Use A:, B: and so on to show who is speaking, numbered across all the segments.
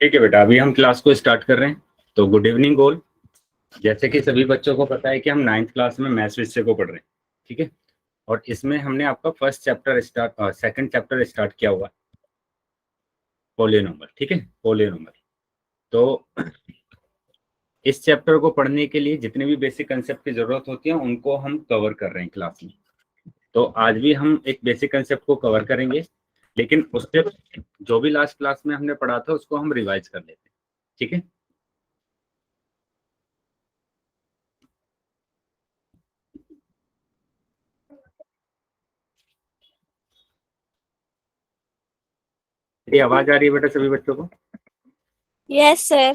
A: ठीक है बेटा, अभी हम क्लास को स्टार्ट कर रहे हैं। तो गुड इवनिंग ऑल। जैसे कि सभी बच्चों को पता है कि हम 9th क्लास में मैथ्स विषय को पढ़ रहे हैं। ठीक है। और इसमें हमने आपका first chapter start second chapter start किया हुआ, पोलिनोमियल। ठीक है, पोलिनोमियल। तो इस चैप्टर को पढ़ने के लिए जितने भी बेसिक कंसेप्ट की जरूरत होती है उनको हम कवर कर रहे हैं क्लास में। तो आज भी हम एक बेसिक कंसेप्ट को कवर करेंगे, लेकिन उससे जो भी लास्ट क्लास में हमने पढ़ा था उसको हम रिवाइज कर लेते हैं। ठीक है। ये आवाज आ रही है बेटा सभी बच्चों को?
B: Yes sir.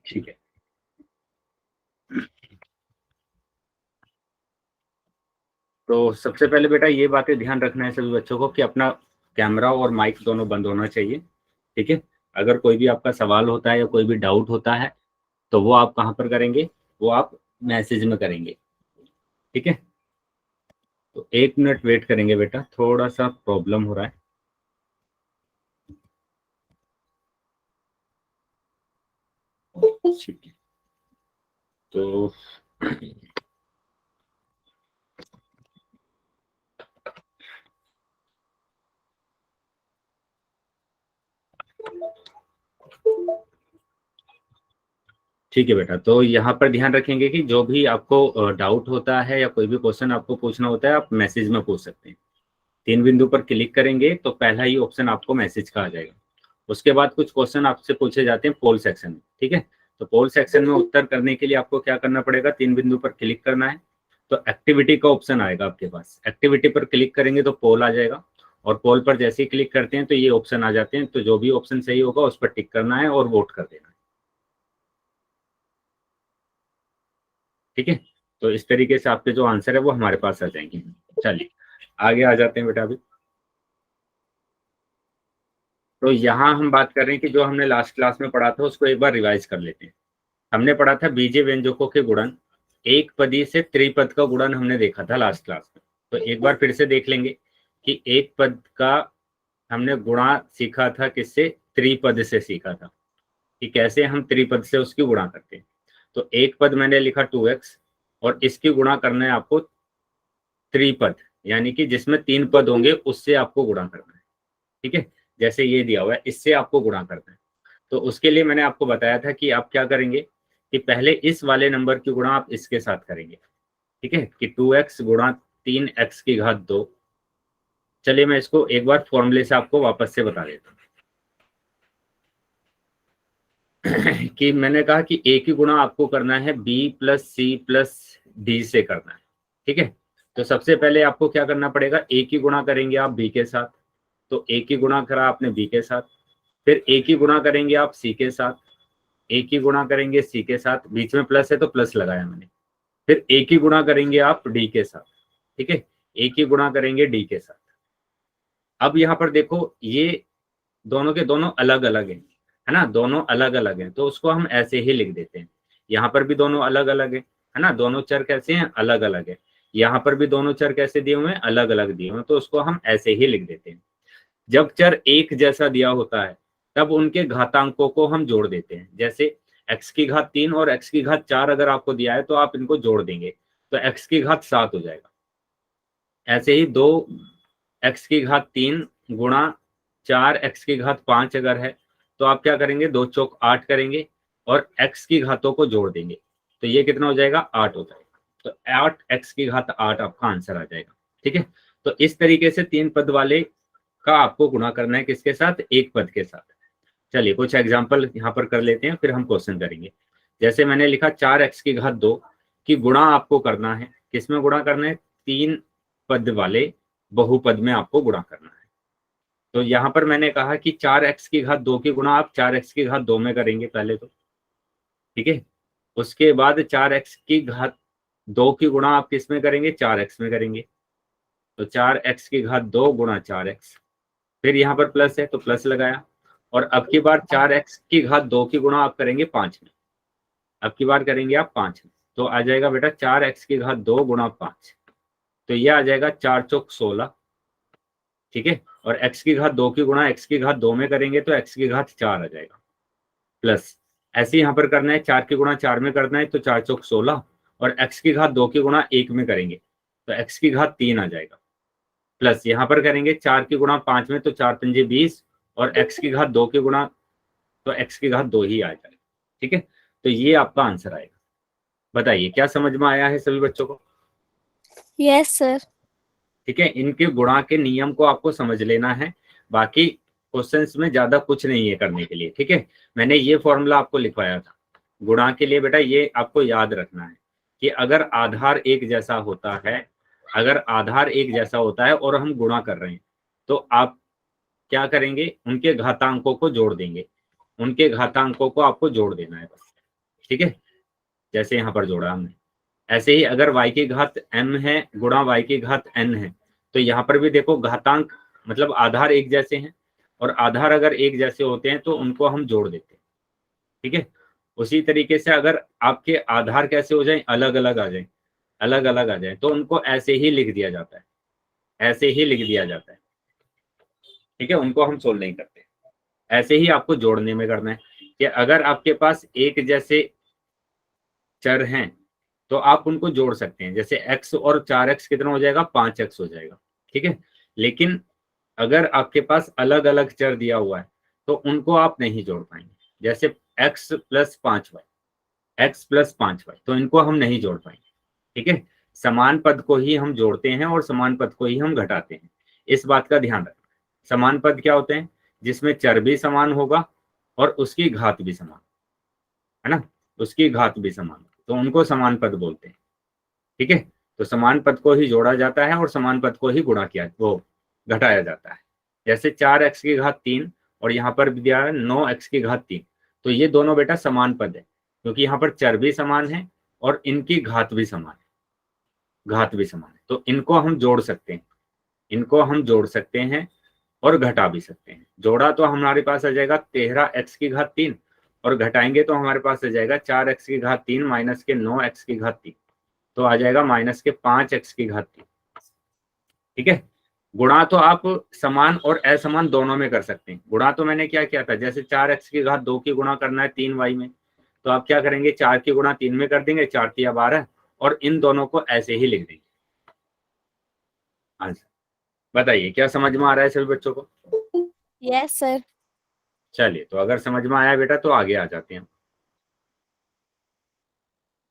A: ठीक है। तो सबसे पहले बेटा ये बातें ध्यान रखना है सभी बच्चों को कि अपना कैमरा और माइक दोनों बंद होना चाहिए। ठीक है। अगर कोई भी आपका सवाल होता है या कोई भी डाउट होता है तो वो आप कहाँ पर करेंगे? वो आप मैसेज में करेंगे। ठीक है। तो 1 मिनट वेट करेंगे बेटा, थोड़ा सा प्रॉब्लम हो रहा है। ठीक है। तो ठीक है बेटा, तो यहाँ पर ध्यान रखेंगे कि जो भी आपको डाउट होता है या कोई भी क्वेश्चन आपको पूछना होता है आप मैसेज में पूछ सकते हैं। 3 बिंदु पर क्लिक करेंगे तो पहला ही ऑप्शन आपको मैसेज का आ जाएगा। उसके बाद कुछ क्वेश्चन आपसे पूछे जाते हैं पोल सेक्शन में। ठीक है। तो पोल सेक्शन में उत्तर करने के लिए आपको क्या करना पड़ेगा? 3 बिंदु पर क्लिक करना है। तो एक्टिविटी का ऑप्शन आएगा आपके पास, एक्टिविटी पर क्लिक करेंगे तो पोल आ जाएगा। और पोल पर जैसे ही क्लिक करते हैं तो ये ऑप्शन आ जाते हैं, तो जो भी ऑप्शन सही होगा उस पर टिक करना है और वोट कर देना है। ठीक है। तो इस तरीके से आपके जो आंसर है वो हमारे पास आ जाएंगे। चलिए आगे आ जाते हैं बेटा। अभी तो यहाँ हम बात कर रहे हैं कि जो हमने लास्ट क्लास में पढ़ा था उसको एक बार रिवाइज कर लेते हैं। हमने पढ़ा था बीजीय व्यंजकों के गुणन, एक पदी से त्रिपद का गुणन हमने देखा था लास्ट क्लास में। तो एक बार फिर से देख लेंगे कि एक पद का हमने गुणा सीखा था किससे? त्रिपद से सीखा था कि कैसे हम त्रिपद से उसकी गुणा करते हैं। तो एक पद मैंने लिखा 2x और इसकी गुणा करना है आपको त्रिपद, यानी कि जिसमें 3 पद होंगे उससे आपको गुणा करना है। ठीक है। जैसे ये दिया हुआ है इससे आपको गुणा करना है। तो उसके लिए मैंने आपको बताया था कि आप क्या करेंगे कि पहले इस वाले नंबर की गुणा आप इसके साथ करेंगे। ठीक है, कि 2x गुणा 3x की घात 2। चलिए मैं इसको एक बार फॉर्मूले से आपको वापस से बता देता हूँ। कि मैंने कहा कि a की गुणा आपको करना है b plus C plus D से करना है। ठीक है। तो सबसे पहले आपको क्या करना पड़ेगा? a की गुणा करेंगे आप b के साथ, तो a की गुणा करा आपने b के साथ। फिर a की गुणा करेंगे आप c के साथ, a की गुणा करेंगे c के साथ, बीच में प्लस है तो प्लस लगाया मैंने। फिर a की गुणा करेंगे आप d के साथ। ठीक है। a की गुणा करेंगे d के साथ। अब यहाँ पर देखो ये दोनों के दोनों अलग अलग हैं, है ना, दोनों अलग अलग हैं, तो उसको हम ऐसे ही लिख देते हैं। यहाँ पर भी दोनों अलग अलग है ना, दोनों चर कैसे हैं? अलग अलग है। यहाँ पर भी दोनों चर कैसे दिए हुए हैं? अलग अलग दिए हुए हैं, तो उसको हम ऐसे ही लिख देते हैं। जब चर एक जैसा दिया होता है तब उनके घातांकों को हम जोड़ देते हैं। जैसे x की घात 3 और x की घात 4 अगर आपको दिया है तो आप इनको जोड़ देंगे तो x की घात 7 हो जाएगा। ऐसे ही 2x की घात 3 गुणा 4x की घात 5 अगर है तो आप क्या करेंगे? 2 चौक 8 करेंगे और x की घातों को जोड़ देंगे तो ये कितना हो जाएगा? 8 हो जाएगा। तो 8x की घात 8 आपका आंसर आ जाएगा। ठीक है। तो इस तरीके से 3 पद वाले का आपको गुणा करना है किसके साथ? एक पद के साथ। चलिए कुछ एग्जाम्पल यहाँ पर कर लेते हैं फिर हम क्वेश्चन करेंगे। जैसे मैंने लिखा 4x की घात 2 की गुणा आपको करना है, किसमें गुणा करना है? 3 पद वाले बहुपद में आपको गुणा करना है। तो यहाँ पर मैंने कहा कि 4x की घात 2 की गुणा आप 4x की घात 2 में करेंगे पहले तो। ठीक है। उसके बाद 4x की घात 2 की गुणा आप किस में करेंगे? 4x में करेंगे। तो 4x की घात 2 गुणा 4x, फिर यहाँ पर प्लस है तो प्लस लगाया। और अब की बार 4x की घात 2 की गुणा आप करेंगे 5 में। अब की बार करेंगे आप 5 में। तो आ जाएगा बेटा 4x⁻² गुणा 5, तो ये आ जाएगा 4 चौक 16, ठीक है। और x⁻² की गुणा x⁻² में करेंगे तो x⁻4 आ जाएगा, प्लस ऐसे यहाँ पर करना है 4 की गुणा 4 में करना है तो 4 चौक 16, और x⁻² की गुणा 1 में करेंगे तो x⁻3 आ जाएगा, प्लस यहाँ पर करेंगे 4 की गुणा 5 में तो 4 पंजे 20, और x⁻² की गुणा तो x⁻2 ही आ जाएगा, ठीक है। तो ये आपका आंसर आएगा। बताइए क्या समझ में आया है सभी बच्चों को?
B: Yes sir.
A: ठीक है, इनके गुणा के नियम को आपको समझ लेना है, बाकी क्वेश्चंस में ज्यादा कुछ नहीं है करने के लिए, ठीक है। मैंने ये फॉर्मूला आपको लिखवाया था गुणा के लिए, बेटा ये आपको याद रखना है कि अगर आधार एक जैसा होता है, अगर आधार एक जैसा होता है और हम गुणा कर रहे हैं तो आप क्या करेंगे, उनके घातांकों को जोड़ देंगे, उनके घातांकों को आपको जोड़ देना है बस, ठीक है। जैसे यहाँ पर जोड़ा हमने, ऐसे ही अगर y की घात m है गुणा y की घात n है, तो यहाँ पर भी देखो घातांक मतलब आधार एक जैसे हैं, और आधार अगर एक जैसे होते हैं तो उनको हम जोड़ देते हैं, ठीक है। उसी तरीके से अगर आपके आधार कैसे हो जाए, अलग अलग आ जाए, अलग अलग आ जाए, तो उनको ऐसे ही लिख दिया जाता है, ऐसे ही लिख दिया जाता है, ठीक है। उनको हम सोल्व नहीं करते, ऐसे ही आपको जोड़ने में करना है कि अगर आपके पास एक जैसे चर हैं तो आप उनको जोड़ सकते हैं, जैसे x और 4x कितना हो जाएगा, 5x हो जाएगा, ठीक है। लेकिन अगर आपके पास अलग अलग चर दिया हुआ है तो उनको आप नहीं जोड़ पाएंगे, जैसे x + 5y, x + 5y, तो इनको हम नहीं जोड़ पाएंगे, ठीक है। समान पद को ही हम जोड़ते हैं और समान पद को ही हम घटाते हैं, इस बात का ध्यान रखना। समान पद क्या होते हैं, जिसमें चर भी समान होगा और उसकी घात भी समान, है ना, उसकी घात भी समान, तो उनको समान पद बोलते हैं, ठीक है। तो समान पद को ही जोड़ा जाता है और समान पद को ही गुणा किया वो घटाया जाता है। जैसे 4x⁻3 और यहाँ पर भी दिया है 9x⁻3, तो ये दोनों बेटा समान पद है, क्योंकि यहाँ पर चर भी समान है और इनकी घात भी समान है, घात भी समान है, तो इनको हम जोड़ सकते हैं, इनको हम जोड़ सकते हैं और घटा भी सकते हैं। जोड़ा तो हमारे पास आ जाएगा 13x⁻3 और घटाएंगे तो हमारे पास आ जाएगा 4x⁻3 माइनस के 9x⁻3, तो आ जाएगा माइनस के 5x⁻3, ठीक है। गुणा तो आप समान और असमान दोनों में कर सकते हैं। गुणा तो मैंने क्या किया था, जैसे 4x⁻2 की गुणा करना है 3y में, तो आप क्या करेंगे, 4 की गुणा 3 में कर देंगे, 4 × 12, और इन दोनों को ऐसे ही लिख देंगे आंसर। बताइए क्या समझ में आ रहा है सभी बच्चों को?
B: Yes sir.
A: चलिए, तो अगर समझ में आया बेटा तो आगे आ जाते हैं।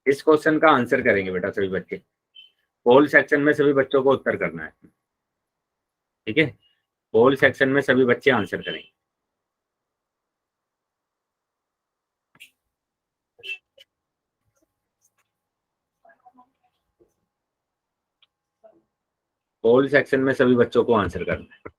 A: इस क्वेश्चन का आंसर करेंगे बेटा सभी बच्चे, पोल सेक्शन में सभी बच्चों को उत्तर करना है, ठीक है। पोल सेक्शन में सभी बच्चे आंसर करेंगे। पोल सेक्शन में सभी बच्चों को आंसर करना है।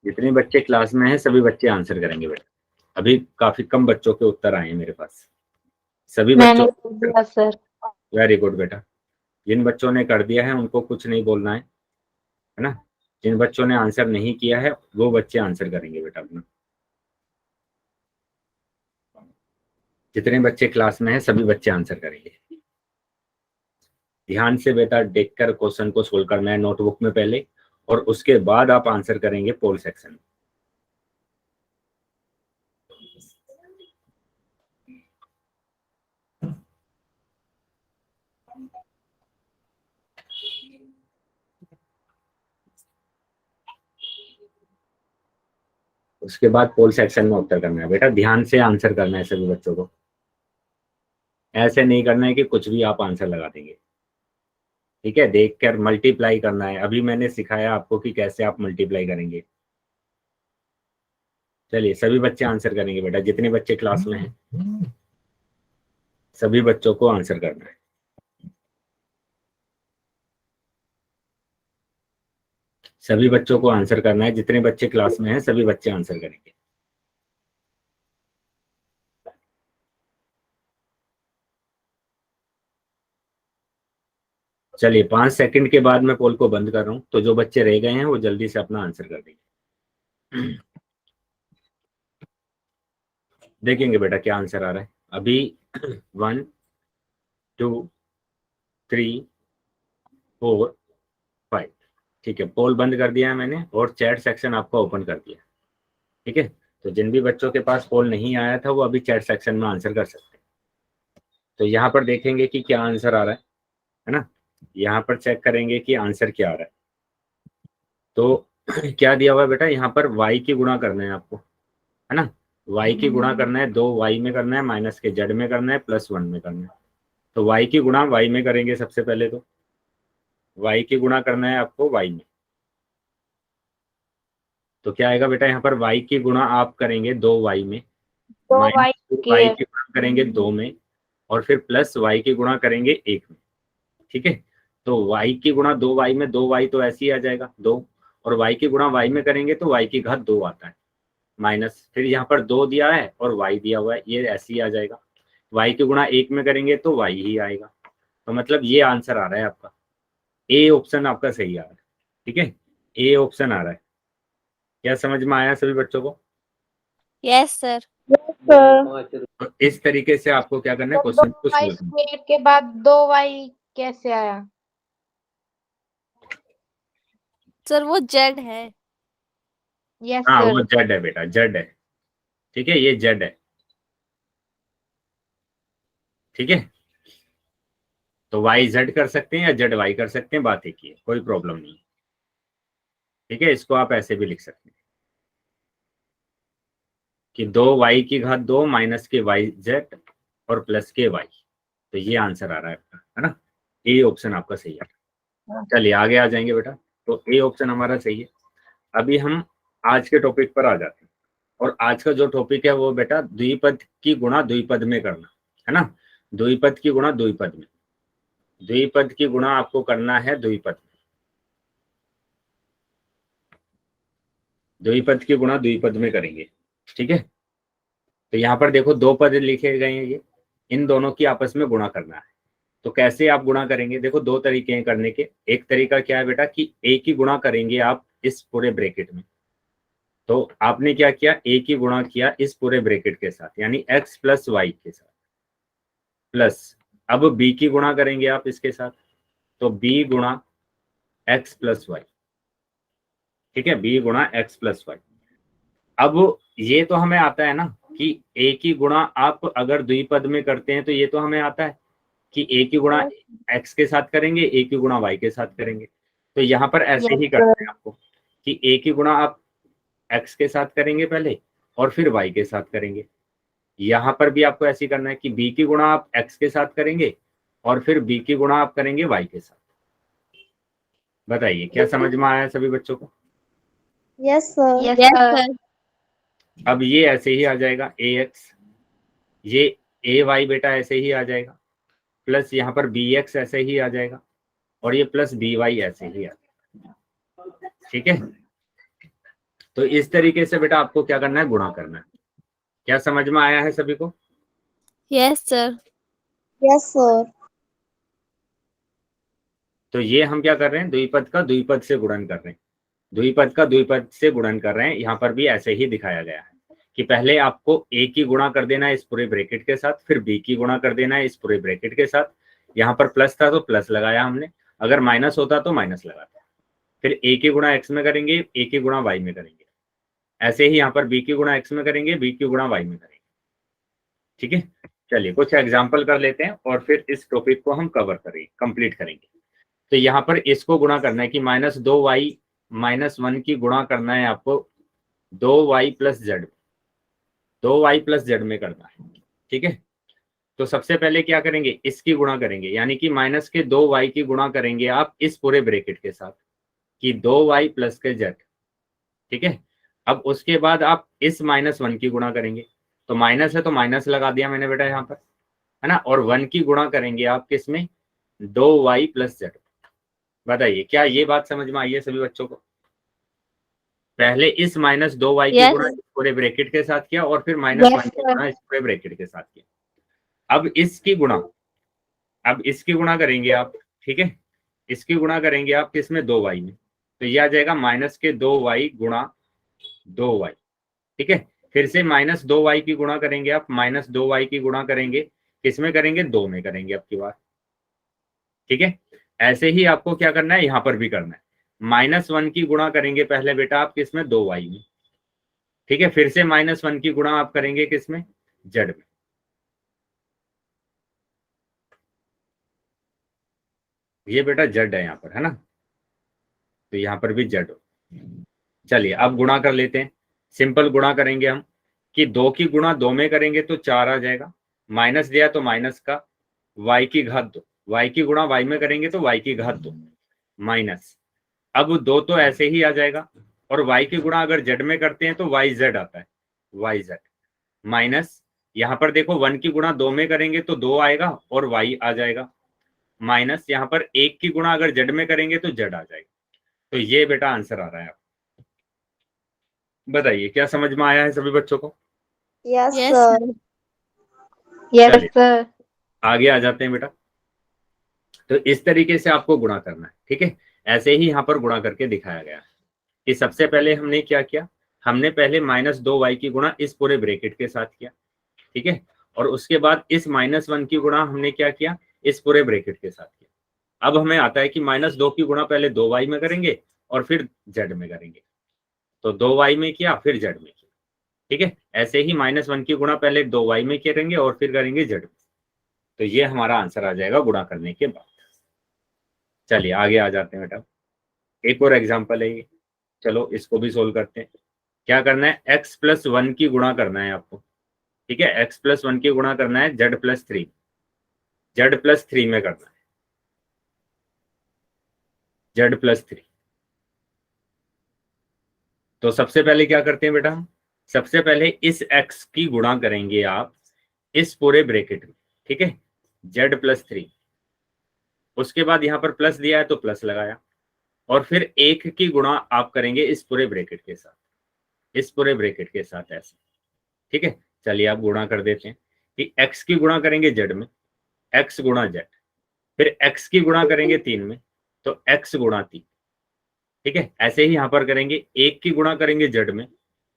A: जितने बच्चे क्लास में हैं सभी बच्चे आंसर करेंगे बेटा। अभी काफी कम बच्चों के उत्तर आए हैं मेरे पास, सभी
C: मैंने
A: बच्चों।
C: कर दिया सर।
A: वेरी गुड बेटा, जिन बच्चों ने कर दिया है उनको कुछ नहीं बोलना है ना। जिन बच्चों ने आंसर नहीं किया है वो बच्चे आंसर करेंगे बेटा अपना। जितने बच्चे क्लास में हैं सभी बच्चे आंसर करेंगे। ध्यान से बेटा देखकर क्वेश्चन को सोल्व करना है नोटबुक में पहले, और उसके बाद आप आंसर करेंगे पोल सेक्शन में। उसके बाद पोल सेक्शन में उत्तर करना है बेटा, ध्यान से आंसर करना है सभी बच्चों को। ऐसे नहीं करना है कि कुछ भी आप आंसर लगा देंगे, ठीक है। देखकर मल्टीप्लाई करना है, अभी मैंने सिखाया आपको कि कैसे आप मल्टीप्लाई करेंगे। चलिए सभी बच्चे आंसर करेंगे बेटा, जितने बच्चे क्लास में हैं सभी बच्चों को आंसर करना है। सभी बच्चों को आंसर करना है, जितने बच्चे क्लास में हैं सभी बच्चे आंसर करेंगे। चलिए 5 सेकंड के बाद मैं पोल को बंद कर रहा हूँ, तो जो बच्चे रह गए हैं वो जल्दी से अपना आंसर कर देंगे। देखेंगे बेटा क्या आंसर आ रहा है अभी। 1 2 3 4 5। ठीक है, पोल बंद कर दिया है मैंने और चैट सेक्शन आपका ओपन कर दिया। ठीक है, तो जिन भी बच्चों के पास पोल नहीं आया था वो अभी चैट सेक्शन में आंसर कर सकते हैं। तो यहाँ पर देखेंगे कि क्या आंसर आ रहा है ना। यहाँ पर चेक करेंगे कि आंसर क्या आ रहा है। तो क्या दिया हुआ है बेटा, यहाँ पर y की गुणा करना है आपको, है ना। y की गुणा करना है, 2y में करना है, माइनस के z में करना है, प्लस 1 में करना है। तो y की गुणा y में करेंगे सबसे पहले। तो y की गुणा करना है आपको y में। तो क्या आएगा बेटा, यहाँ पर y की गुणा आप करेंगे 2y में, माइनस y की गुणा करेंगे 2 में, और फिर प्लस y की गुणा करेंगे 1 में। ठीक है, तो y की गुणा 2y में, 2y तो ऐसे ही आ जाएगा 2, और y की गुणा y में करेंगे तो y की घात 2 आता है, माइनस फिर यहाँ पर 2 दिया है और y दिया हुआ है, ये ऐसे ही आ जाएगा। y की गुणा 1 में करेंगे तो y ही आएगा। तो मतलब ये आंसर आ रहा है आपका, ए ऑप्शन आपका सही आ रहा है। ठीक है, ए ऑप्शन आ रहा है। क्या समझ में आया सभी बच्चों को?
B: Yes sir.
A: तो इस तरीके से आपको क्या करना है, क्वेश्चन को
C: वाई
A: सोल्व करना
C: स्क्वायर के बाद 2y कैसे आया?
B: सर वो जेड है।
C: यस
A: है। हाँ
C: सर।
A: वो जेड है बेटा, जेड है। ठीक है, ये जेड है। ठीक है, तो वाई जेड कर सकते हैं या जेड वाई कर सकते हैं, बात एक ही है, कोई प्रॉब्लम नहीं। ठीक है, इसको आप ऐसे भी लिख सकते हैं कि 2y की घात 2 माइनस के वाई जेड और प्लस के वाई। तो ये आंसर आ रहा है आपका, है ना। ए ऑप्शन आपका सही है। चलिए आगे आ जाएंगे बेटा। तो ए ऑप्शन हमारा सही है। अभी हम आज के टॉपिक पर आ जाते हैं, और आज का जो टॉपिक है वो बेटा द्विपद की गुणा द्विपद में करना, है ना। द्विपद की गुणा द्विपद में, द्विपद की गुणा आपको करना है द्विपद में, द्विपद की गुणा द्विपद में करेंगे। ठीक है, तो यहाँ पर देखो 2 पद लिखे गए हैं, ये इन दोनों की आपस में गुणा करना है। तो कैसे आप गुणा करेंगे, देखो 2 तरीके हैं करने के। एक तरीका क्या है बेटा कि ए की गुणा करेंगे आप इस पूरे ब्रैकेट में। तो आपने क्या किया, ए की गुणा किया इस पूरे ब्रैकेट के साथ, यानी x प्लस वाई के साथ, प्लस अब b की गुणा करेंगे आप इसके साथ, तो b गुणा x प्लस वाई। ठीक है, b गुणा x प्लस वाई। अब ये तो हमें आता है ना कि a की गुणा आप अगर द्विपद में करते हैं तो ये तो हमें आता है कि a की गुणा x के साथ करेंगे, a की गुणा y के साथ करेंगे। तो यहाँ पर ऐसे ही करते हैं आपको कि a की गुणा आप x के साथ करेंगे पहले और फिर y के साथ करेंगे। यहाँ पर भी आपको ऐसे ही करना है कि b की गुणा आप x के साथ करेंगे और फिर b की गुणा आप करेंगे y के साथ। बताइए क्या समझ में आया सभी बच्चों को?
C: Yes sir.
B: Yes sir.
A: अब ये ऐसे ही आ जाएगा ax, ये ay बेटा ऐसे ही आ जाएगा, प्लस यहाँ पर bx ऐसे ही आ जाएगा, और ये प्लस by ऐसे ही आ जाएगा। ठीक है, तो इस तरीके से बेटा आपको क्या करना है, गुणा करना है। क्या समझ में आया है सभी को?
B: Yes sir.
C: Yes sir.
A: तो ये हम क्या कर रहे हैं, द्विपद का द्विपद से गुणन कर रहे हैं, द्विपद का द्विपद से गुणन कर रहे हैं। यहाँ पर भी ऐसे ही दिखाया गया है कि पहले आपको a की गुणा कर देना है इस पूरे ब्रैकेट के साथ, फिर b की गुणा कर देना है इस पूरे ब्रैकेट के साथ। यहाँ पर प्लस था तो प्लस लगाया हमने, अगर माइनस होता तो माइनस लगाता। फिर a की गुणा x में करेंगे, a की गुणा y में करेंगे, ऐसे ही यहाँ पर b की गुणा x में करेंगे, b की गुणा y में करेंगे। ठीक है, चलिए कुछ एग्जाम्पल कर लेते हैं और फिर इस टॉपिक को हम कवर करेंगे, कंप्लीट करेंगे। तो यहाँ पर इसको गुणा करना है कि -2y - 1 की गुणा करना है आपको 2y plus Z, 2y plus Z में करना है। ठीक है, तो सबसे पहले क्या करेंगे, इसकी गुणा करेंगे, यानी कि माइनस के 2y की गुणा करेंगे आप इस पूरे ब्रैकेट के साथ कि 2y प्लस के जेड। ठीक है, अब उसके बाद आप इस -1 की गुणा करेंगे, तो माइनस है तो माइनस लगा दिया मैंने बेटा यहाँ पर, है ना। और 1 की गुणा करेंगे आप किसमें, 2y प्लस जेड। बताइए क्या ये बात समझ में आई है सभी बच्चों को? पहले इस -2y की
B: Yes.
A: गुणा इस पूरे ब्रैकेट के साथ किया और फिर -1 की गुणा इस पूरे ब्रैकेट के साथ किया। अब इसकी गुणा, अब इसकी गुणा करेंगे आप। ठीक है, इसकी गुणा करेंगे आप किसमें, 2y में, तो ये आ जाएगा -2y गुणा 2y। ठीक है, फिर से -2y की गुणा करेंगे आप, -2y की गुणा करेंगे किसमें करेंगे, 2 में करेंगे आपकी बात। ठीक है, ऐसे ही आपको क्या करना है, यहां पर भी करना है। -1 की गुणा करेंगे पहले बेटा आप किसमें, 2y में। ठीक है, फिर से -1 की गुणा आप करेंगे किसमें, z में। ये बेटा z है यहाँ पर, है ना, तो यहाँ पर भी z हो। चलिए अब गुणा कर लेते हैं, सिंपल गुणा करेंगे हम कि 2 की गुणा 2 में करेंगे तो 4 आ जाएगा, माइनस दिया तो माइनस का, y की घात 2, y की गुणा y में करेंगे तो y की घात 2 माइनस, अब 2 तो ऐसे ही आ जाएगा, और y की गुणा अगर z में करते हैं तो yz आता है, yz माइनस, यहाँ पर देखो 1 की गुणा 2 में करेंगे तो 2 आएगा और y आ जाएगा, माइनस यहाँ पर 1 की गुणा अगर z में करेंगे तो z आ जाएगा। तो ये बेटा आंसर आ रहा है। बताइए क्या समझ में आया है सभी बच्चों को।
C: Yes
B: Yes,
C: sir.
B: sir.
C: Yes sir.
A: आगे आ जाते हैं बेटा। तो इस तरीके से आपको गुणा करना है। ठीक है, ऐसे ही यहाँ पर गुणा करके दिखाया गया है कि सबसे पहले हमने क्या किया, हमने पहले -2y की गुणा इस पूरे ब्रैकेट के साथ किया। ठीक है, और उसके बाद इस -1 की गुणा हमने क्या किया, इस पूरे ब्रैकेट के साथ किया। अब हमें आता है कि -2 की गुणा पहले 2y में करेंगे और फिर z में करेंगे, तो 2y में किया फिर z में किया। ठीक है, ऐसे ही -1 की गुणा पहले 2y में करेंगे और फिर करेंगे z में। तो ये हमारा आंसर आ जाएगा गुणा करने के बाद। चलिए आगे आ जाते हैं बेटा, एक और एग्जांपल है ये, चलो इसको भी सोल्व करते हैं। क्या करना है, x+1 की गुणा करना है आपको। ठीक है, x+1 की गुणा करना है z+3, z+3 में करना है, z+3। तो सबसे पहले क्या करते हैं बेटा, हम सबसे पहले इस x की गुणा करेंगे आप इस पूरे ब्रैकेट में। ठीक है, z+3, उसके बाद यहाँ पर प्लस दिया है तो प्लस लगाया, और फिर 1 की गुणा आप करेंगे इस पूरे ब्रैकेट के साथ, इस पूरे ब्रैकेट के साथ ऐसे। ठीक है, चलिए आप गुणा कर देते हैं कि x की गुणा करेंगे z में, x गुणा z, फिर x की गुणा करेंगे 3 में तो x गुणा 3। ठीक है, ऐसे ही यहां पर करेंगे, 1 की गुणा करेंगे z में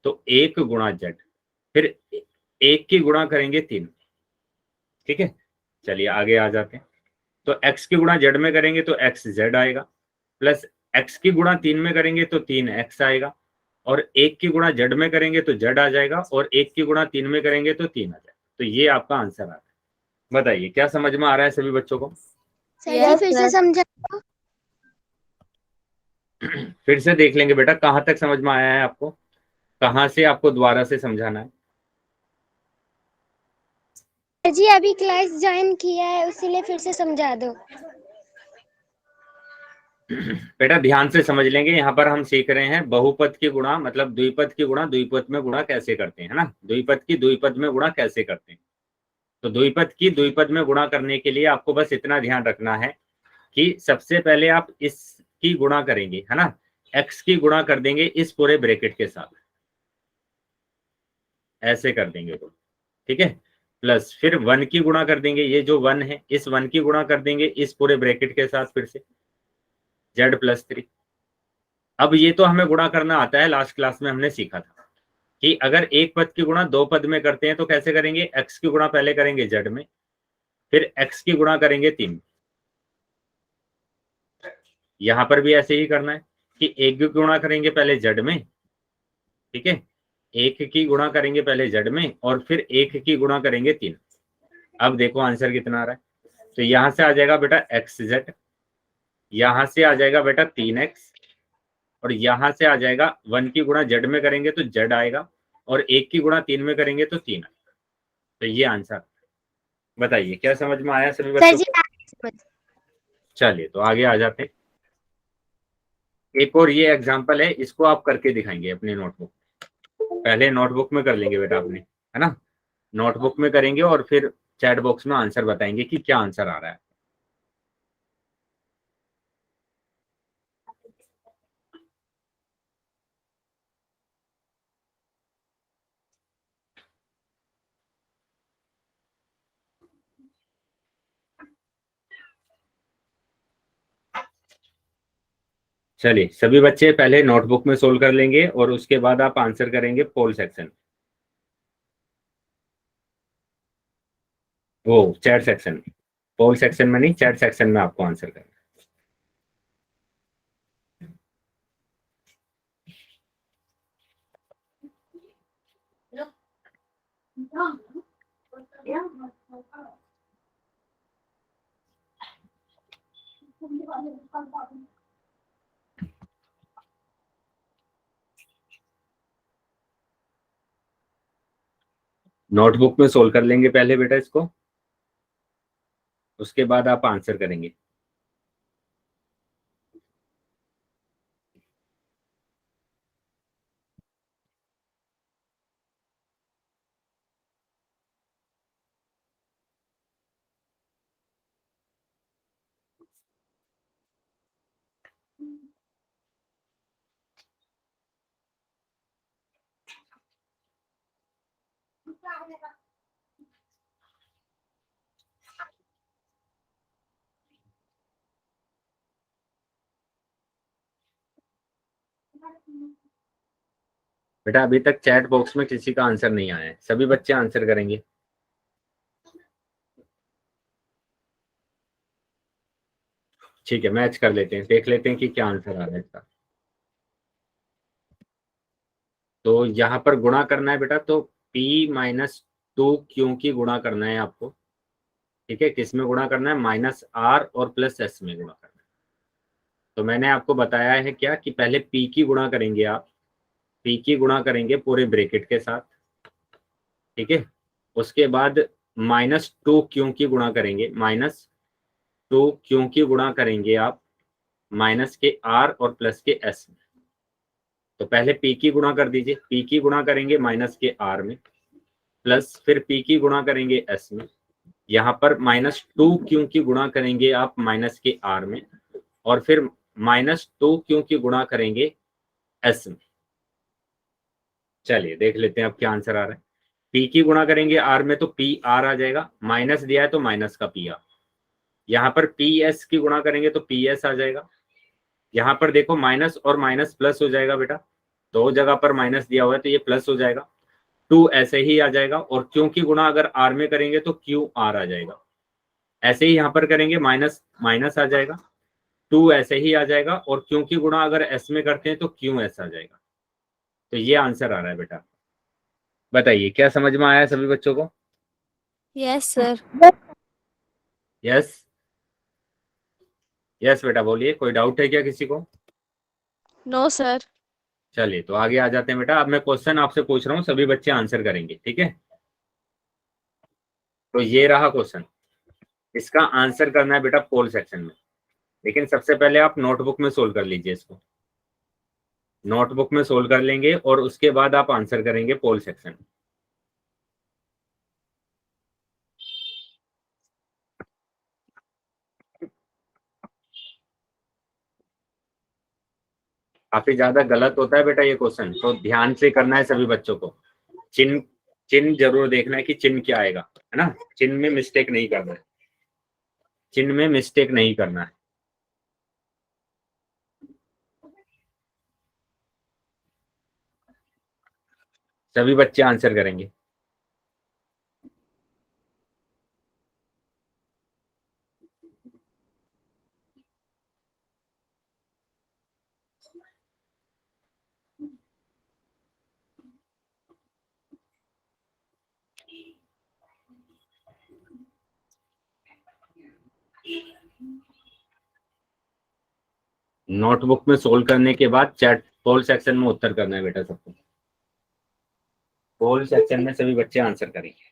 A: तो 1 गुणा z, फिर 1 की गुणा करेंगे 3। ठीक है, चलिए आगे आ जाते हैं। तो x की गुणा z में करेंगे तो x z आएगा, प्लस x की गुणा 3 में करेंगे तो 3x आएगा, और 1 की गुणा z में करेंगे तो z आ जाएगा, और 1 की गुणा 3 में करेंगे तो 3 आ जाएगा। तो ये आपका आंसर आ रहा है। बताइए क्या समझ में आ रहा है सभी बच्चों को।
C: सर
B: Yes,
C: जी फिर से
B: sir.
C: समझा।
A: फिर से देख लेंगे बेटा, कहां तक समझ में आया है आपको, कहां से आपको दोबारा से समझाना है।
C: सर जी अभी क्लास ज्वाइन किया है इसीलिए फिर से समझा दो।
A: बेटा ध्यान से समझ लेंगे, यहाँ पर हम सीख रहे हैं बहुपद की गुणा, मतलब द्विपद की गुणा द्विपद में गुणा कैसे करते हैं, है ना, द्विपद की द्विपद में गुणा कैसे करते हैं। तो द्विपद की द्विपद में गुणा करने के लिए आपको बस इतना ध्यान रखना है कि सबसे पहले आप इसकी गुणा करेंगे, है ना, x की गुणा कर देंगे इस पूरे ब्रैकेट के साथ, ऐसे कर देंगे तो। ठीक है, प्लस फिर 1 की गुणा कर देंगे, ये जो 1 है इस 1 की गुणा कर देंगे इस पूरे ब्रैकेट के साथ फिर से z+3। अब ये तो हमें गुणा करना आता है, लास्ट क्लास में हमने सीखा था कि अगर एक पद की गुणा 2 पद में करते हैं तो कैसे करेंगे, x की गुणा पहले करेंगे z में, फिर x की गुणा करेंगे 3। यहां पर भी ऐसे ही करना है कि 1 की गुणा करेंगे पहले z में। ठीक है, 1 की गुणा करेंगे पहले z में और फिर 1 की गुणा करेंगे 3। अब देखो आंसर कितना आ रहा है, तो यहां से आ जाएगा बेटा xz, यहां से आ जाएगा बेटा 3x, और यहां से आ जाएगा 1 की गुणा z में करेंगे तो z आएगा, और 1 की गुणा 3 में करेंगे तो 3 आएगा। तो ये आंसर। बताइए क्या समझ में आया सभी
C: सर
A: बच्चों
C: जी
A: को। चलिए तो आगे आ जाते हैं, एक और ये एग्जांपल है, इसको आप करके दिखाएंगे अपनी नोटबुक, पहले नोटबुक में कर लेंगे बेटा अपने, है ना, नोटबुक में करेंगे और फिर चैट बॉक्स में आंसर बताएंगे कि क्या आंसर आ रहा है। चलिए सभी बच्चे पहले नोटबुक में सोल्व कर लेंगे और उसके बाद आप आंसर करेंगे पोल सेक्शन, वो चैट सेक्शन, पोल सेक्शन में नहीं, चैट सेक्शन में आपको आंसर करना है। नोटबुक में सोल्व कर लेंगे पहले बेटा इसको, उसके बाद आप आंसर करेंगे। बेटा अभी तक चैट बॉक्स में किसी का आंसर नहीं आया है, सभी बच्चे आंसर करेंगे। ठीक है, मैच कर लेते हैं, देख लेते हैं कि क्या आंसर आ रहा है इसका। तो यहाँ पर गुणा करना है बेटा, तो P-2 क्यों की गुणा करना है आपको। ठीक है, किस में गुणा करना है, -R और +S में गुणा करना है। तो मैंने आपको बताया है क्या कि पहले P की गुणा करेंगे आप, P की गुणा करेंगे पूरे ब्रैकेट के साथ। ठीक है, उसके बाद -2 की गुणा करेंगे, -2 की गुणा करेंगे आप माइनस के R और प्लस के S में। तो पहले P की गुणा कर दीजिए, P की गुणा करेंगे -R में, प्लस फिर P की गुणा करेंगे S में, यहाँ पर -2 की गुणा करेंगे आप -R में, और फिर -2 की गुणा करेंगे S में। चलिए देख लेते हैं अब क्या आंसर आ रहा है। P की गुणा करेंगे R में तो PR आ जाएगा, माइनस दिया है तो माइनस का PR। यहाँ पर PS की गुणा करेंगे तो PS आ जाएगा। यहाँ पर देखो माइनस और माइनस प्लस हो जाएगा बेटा, दो जगह पर माइनस दिया हुआ है तो ये प्लस हो जाएगा। 2 ऐसे ही आ जाएगा, और क्यों की गुणा अगर R में करेंगे तो QR आ जाएगा। ऐसे ही यहाँ पर करेंगे माइनस माइनस आ जाएगा, 2 ऐसे ही आ जाएगा, और क्यों की गुणा अगर S में करते हैं तो QS आ जाएगा। तो ये आंसर आ रहा है बेटा। बताइए क्या समझ में आया सभी बच्चों को।
D: Yes sir.
A: यस, यस बेटा बोलिए, कोई डाउट है क्या किसी को।
D: No sir.
A: चलिए तो आगे आ जाते हैं बेटा। अब मैं क्वेश्चन आपसे पूछ रहा हूँ, सभी बच्चे आंसर करेंगे, ठीक है। तो ये रहा क्वेश्चन, इसका आंसर करना है बेटा पोल सेक्शन में। लेकिन सबसे पहले आप नोटबुक में सोल्व कर लीजिए इसको, नोटबुक में सोल्व कर लेंगे और उसके बाद आप आंसर करेंगे पोल सेक्शन। काफी ज्यादा गलत होता है बेटा ये क्वेश्चन, तो ध्यान से करना है सभी बच्चों को। चिन्ह चिन्ह जरूर देखना है कि चिन्ह क्या आएगा, है ना। चिन्ह में मिस्टेक नहीं करना है, चिन्ह में मिस्टेक नहीं करना है। सभी बच्चे आंसर करेंगे। नोटबुक में सोल्व करने के बाद चैट पोल सेक्शन में उत्तर करना है बेटा सबको। पोल सेक्शन में सभी बच्चे आंसर करेंगे।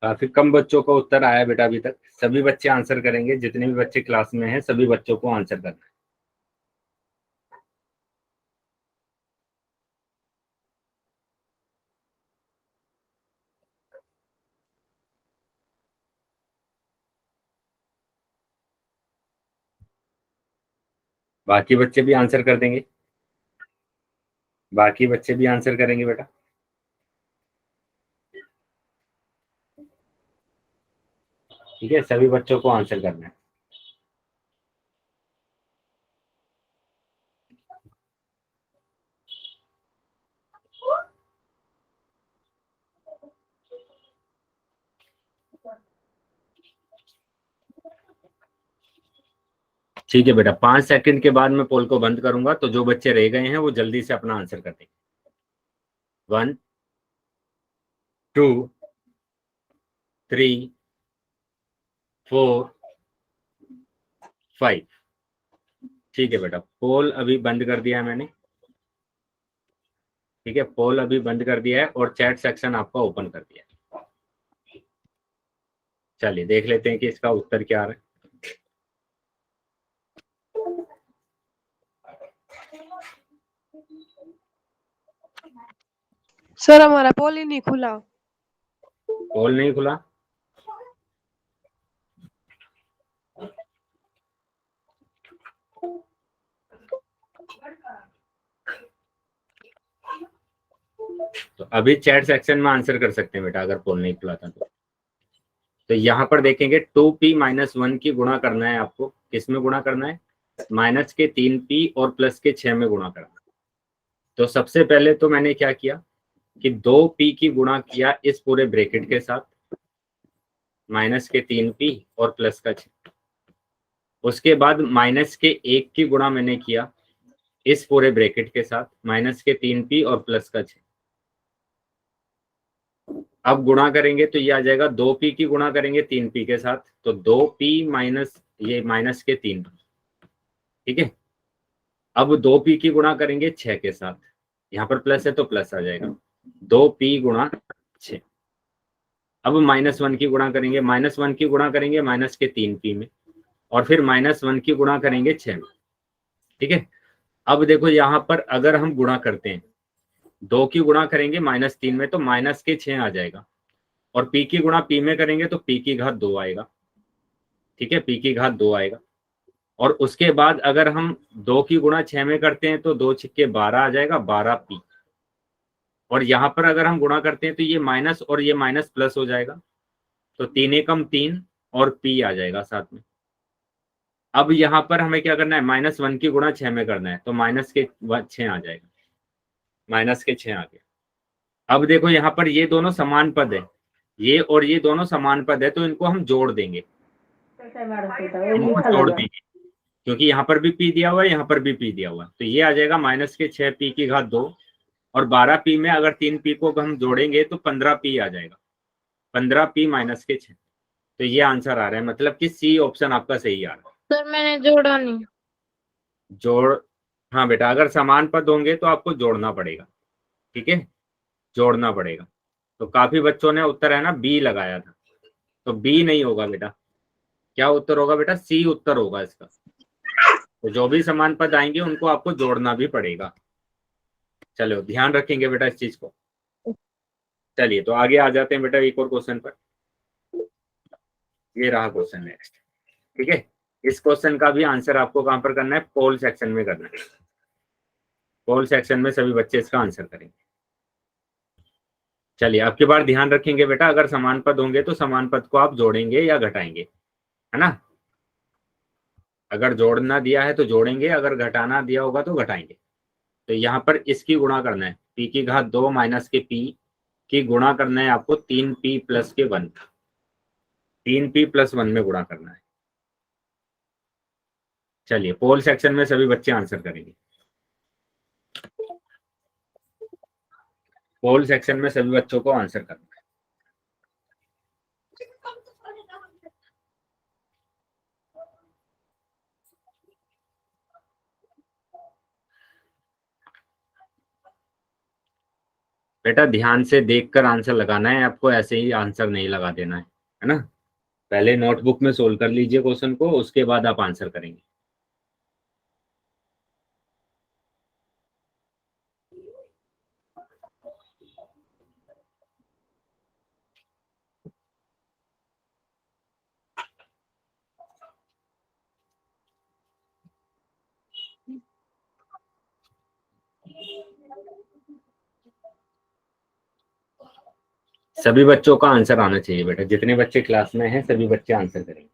A: काफी कम बच्चों का उत्तर आया बेटा अभी तक। सभी बच्चे आंसर करेंगे, जितने भी बच्चे क्लास में हैं सभी बच्चों को आंसर करना है। बाकी बच्चे भी आंसर कर देंगे, बाकी बच्चे भी आंसर करेंगे बेटा। ठीक है, सभी बच्चों को आंसर करना है। ठीक है बेटा, 5 सेकंड के बाद मैं पोल को बंद करूंगा, तो जो बच्चे रह गए हैं वो जल्दी से अपना आंसर कर देंगे। 1 2 3 4 5। ठीक है बेटा, पोल अभी बंद कर दिया है मैंने। ठीक है, पोल अभी बंद कर दिया है और चैट सेक्शन आपका ओपन कर दिया है। चलिए देख लेते हैं कि इसका उत्तर क्या आ रहा है।
E: सर हमारा पोल ही नहीं खुला।
A: पोल नहीं खुला? तो अभी चैट सेक्शन में आंसर कर सकते हैं बेटा, अगर पोल नहीं खुला था तो यहाँ पर देखेंगे 2p - 1 की गुणा करना है आपको। किस में गुणा करना है? माइनस के 3p और प्लस के 6 में गुणा करना है। तो सबसे पहले तो मैंने क्या किया कि 2p की गुणा किया इस पूरे ब्रैकेट के साथ, माइनस के 3p और प्लस का 6। उसके बाद माइनस के 1 की गुणा मैंने किया इस पूरे ब्रैकेट के साथ, माइनस के 3p और प्लस का 6। अब गुणा करेंगे तो ये आ जाएगा 2p की गुणा करेंगे 3p के साथ, तो 2p माइनस ये माइनस के 3p। ठीक है, अब 2p की गुणा करेंगे 6 के साथ, यहाँ पर प्लस है तो प्लस आ जाएगा 2p गुणा 6। अब -1 की गुणा करेंगे, -1 की गुणा करेंगे माइनस के 3p में, और फिर -1 की गुणा करेंगे 6 में। ठीक है, अब देखो यहाँ पर अगर हम गुणा करते हैं, 2 की गुणा करेंगे -3 में तो माइनस के 6 आ जाएगा, और p की गुणा p में करेंगे तो p की घात 2 आएगा। ठीक है, p की घात 2 आएगा। और उसके बाद अगर हम 2 की गुणा 6 में करते हैं तो 2 छिक्के 12 आ जाएगा, 12p। और यहाँ पर अगर हम गुणा करते हैं तो ये माइनस और ये माइनस प्लस हो जाएगा, तो 3 एकम 3 और p आ जाएगा साथ में। अब यहाँ पर हमें क्या करना है, -1 की गुणा 6 में करना है, तो माइनस के 6 आ जाएगा, माइनस के 6 आ गया। अब देखो यहाँ पर ये दोनों समान पद है, ये और ये दोनों समान पद है, तो इनको हम जोड़ देंगे, इनको जोड़ देंगे, क्योंकि यहाँ पर भी p दिया हुआ है, यहाँ पर भी p दिया हुआ है। तो ये आ जाएगा माइनस के 6p की घात 2, और 12p में अगर 3p को हम जोड़ेंगे तो 15p आ जाएगा, 15p माइनस के 6। तो ये आंसर आ रहा है, मतलब कि सी ऑप्शन आपका सही आ रहा है।
D: सर मैंने जोड़ा नहीं।
A: जोड़, हाँ बेटा, अगर समान पद होंगे तो आपको जोड़ना पड़ेगा। ठीक है, जोड़ना पड़ेगा। तो काफी बच्चों ने उत्तर है ना बी लगाया था, तो बी नहीं होगा बेटा। क्या उत्तर होगा बेटा? सी उत्तर होगा इसका। तो जो भी समान पद आएंगे उनको आपको जोड़ना भी पड़ेगा। चलो ध्यान रखेंगे बेटा इस चीज को। चलिए तो आगे आ जाते हैं बेटा एक और क्वेश्चन पर। ये रहा क्वेश्चन नेक्स्ट। ठीक है, इस क्वेश्चन का भी आंसर आपको कहां पर करना है? पोल सेक्शन में करना है। पोल सेक्शन में सभी बच्चे इसका आंसर करेंगे। चलिए अब की बार ध्यान रखेंगे बेटा, अगर समान पद होंगे तो समान पद को आप जोड़ेंगे या घटाएंगे, है ना? अगर जोड़ना दिया है तो जोड़ेंगे, अगर घटाना दिया होगा तो घटाएंगे। तो यहाँ पर इसकी गुणा करना है, p की घात 2 माइनस के p की गुणा करना है आपको 3p प्लस के 1, 3p प्लस 1 में गुणा करना है। चलिए पोल सेक्शन में सभी बच्चे आंसर करेंगे। पोल सेक्शन में सभी बच्चों को आंसर करना है। बेटा ध्यान से देखकर आंसर लगाना है आपको, ऐसे ही आंसर नहीं लगा देना है ना। पहले नोटबुक में सोल्व कर लीजिए क्वेश्चन को, उसके बाद आप आंसर करेंगे। सभी बच्चों का आंसर आना चाहिए बेटा, जितने बच्चे क्लास में हैं सभी बच्चे आंसर करेंगे।